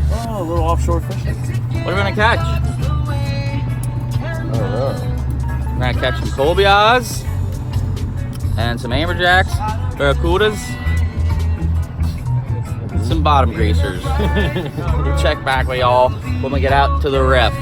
back. Oh, a little offshore fishing. What are we gonna catch? We're gonna catch some cobias and some amberjacks, barracudas, some bottom greasers. We'll check back with y'all when we get out to the reef.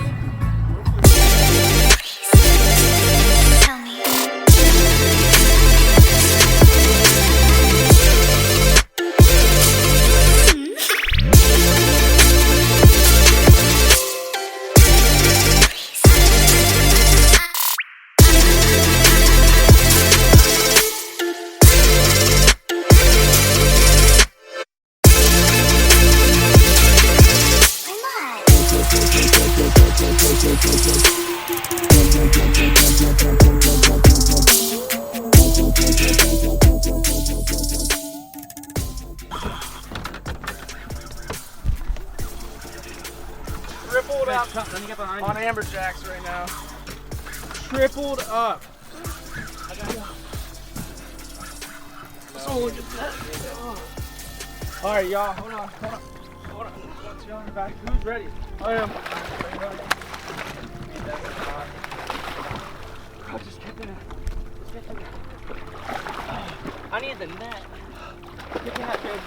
Tripled up on amberjacks right now. Tripled up. Oh, look at that. Oh. All right, y'all. Hold on. Let's go in the back. Who's ready? I am. Oh, just get in there. I need the net. Get the net, babe.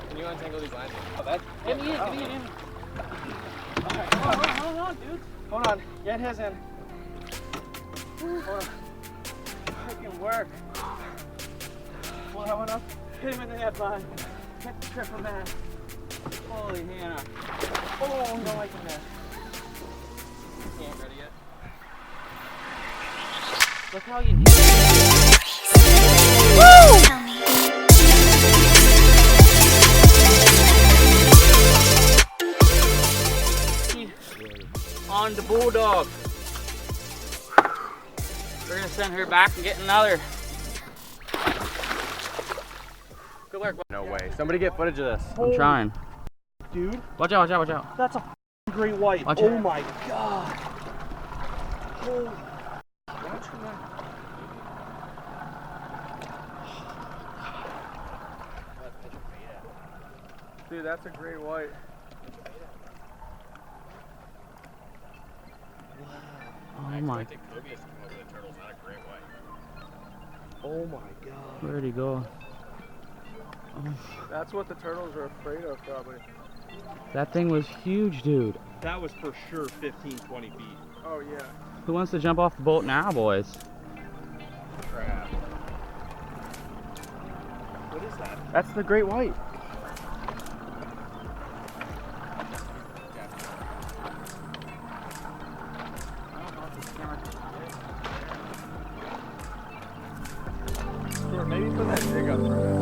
Can you untangle these lines? Oh, that's... Give me in. Alright, hold on, dude. Hold on. Get his in. Hold on. Freaking work. Pull that one up. Hit him in the net line. Get the triple man. Holy Hannah. Oh, no, I can net. Can't ready yet. Look how you need it. Woo! On the bulldog. We're gonna send her back and get another. Good work. No way. Somebody get footage of this. I'm trying. Dude. Watch out. That's a great white. Watch oh out. My God. Holy. Watch him now. Dude, that's a great white. Oh my. Oh my God. Where'd he go? Oh. That's what the turtles are afraid of, probably. That thing was huge, dude. That was for sure 15, 20 feet. Oh yeah. Who wants to jump off the boat now, boys? Crap. What is that? That's the great white. Sure, maybe put that jig up for that.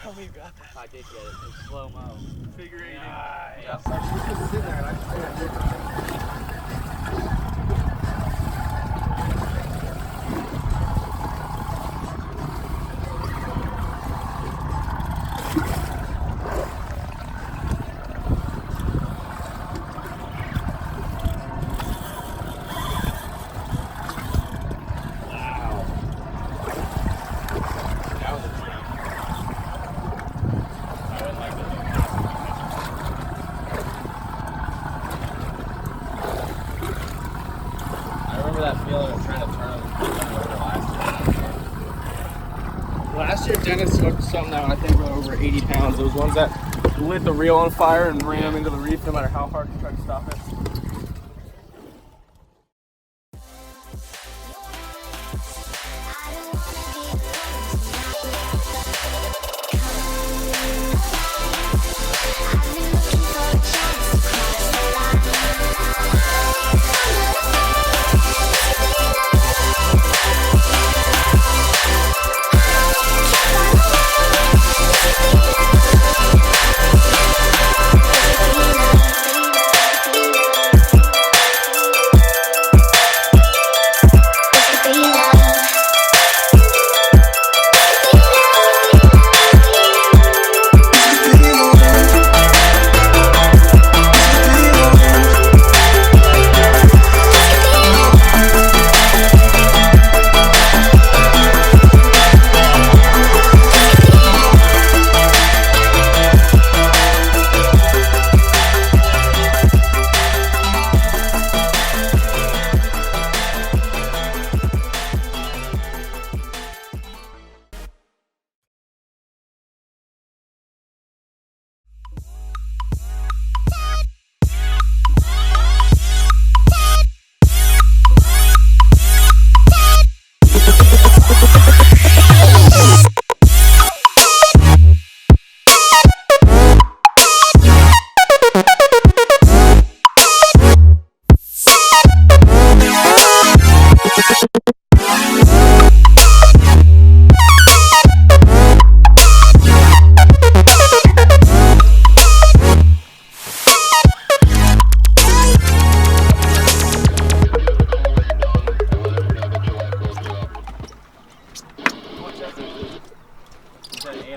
Tell me you got that. I did get it. It's slow-mo. Figure eight. Nice. Yeah. She was sitting there and I did. That feeling of trying to turn over Last year, Dennis hooked something out, I think were over 80 pounds. Those ones that lit the reel on fire and ran them into the reef no matter how hard you try to stop it.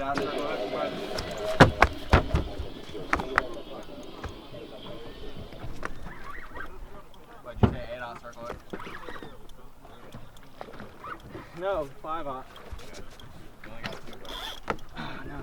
ounce circle hook, bud? What'd you say, 8 ounce circle hook? No, 5 off. You only got 2, bud. Oh, no.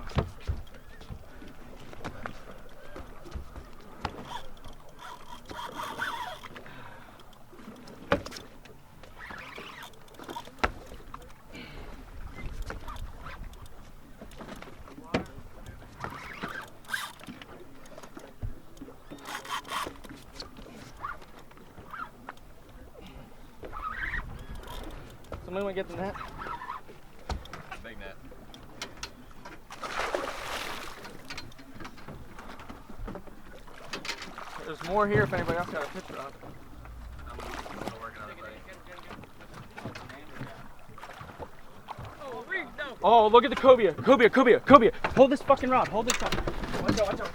Somebody want to get the net? Big net. There's more here if anybody else got a picture of it. I'm working on it, buddy. Oh, look at the cobia. Cobia. Hold this fucking rod. Hold this fucking. Watch out.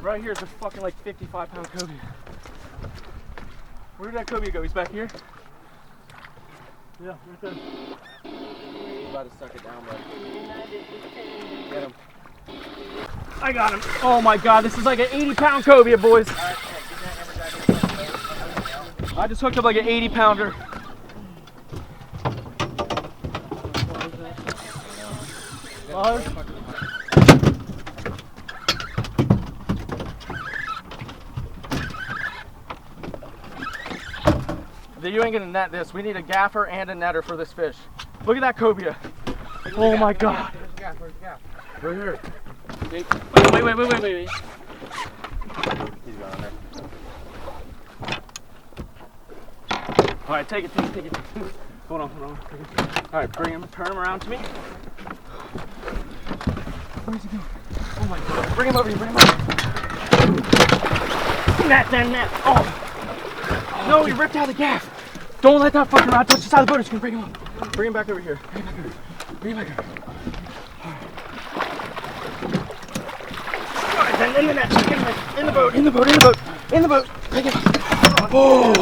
Right here is a fucking like 55-pound cobia. Where did that cobia go? He's back here? Yeah, right there. He's about to suck it down, bud. Get him. I got him. Oh my god, this is like an 80-pound cobia, boys. Alright, get that hammer jack. I just hooked up like an 80-pounder. You ain't gonna net this. We need a gaffer and a netter for this fish. Look at that cobia. Oh my god. Where's the gaff? Where's the gaff? Right here. Wait. Wait. He's going there. Alright, take it. Hold on. Alright, bring him, turn him around to me. Where's he going? Oh my god. Bring him over here, Net. Oh! No, he ripped out the gaff. Don't let that fucking rod touch the side of the boat. It's gonna bring him up. Bring him back over here. Alright, then in the net. Get him in the boat. Take it. Oh!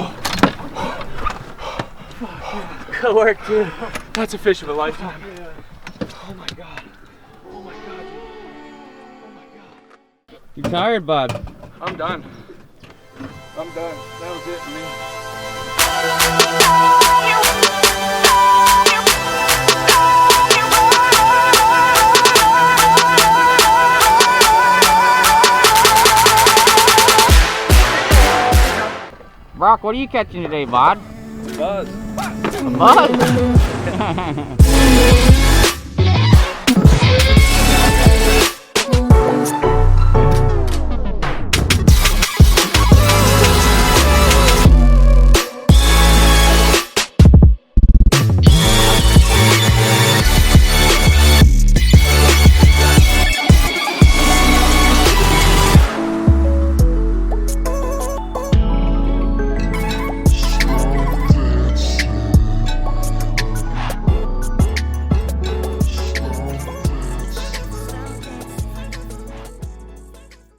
Good work, dude. That's a fish of a lifetime. Yeah. Oh my god. You tired, bud? I'm done. That was it for me. Brock, what are you catching today, bud? Buzz. A buzz?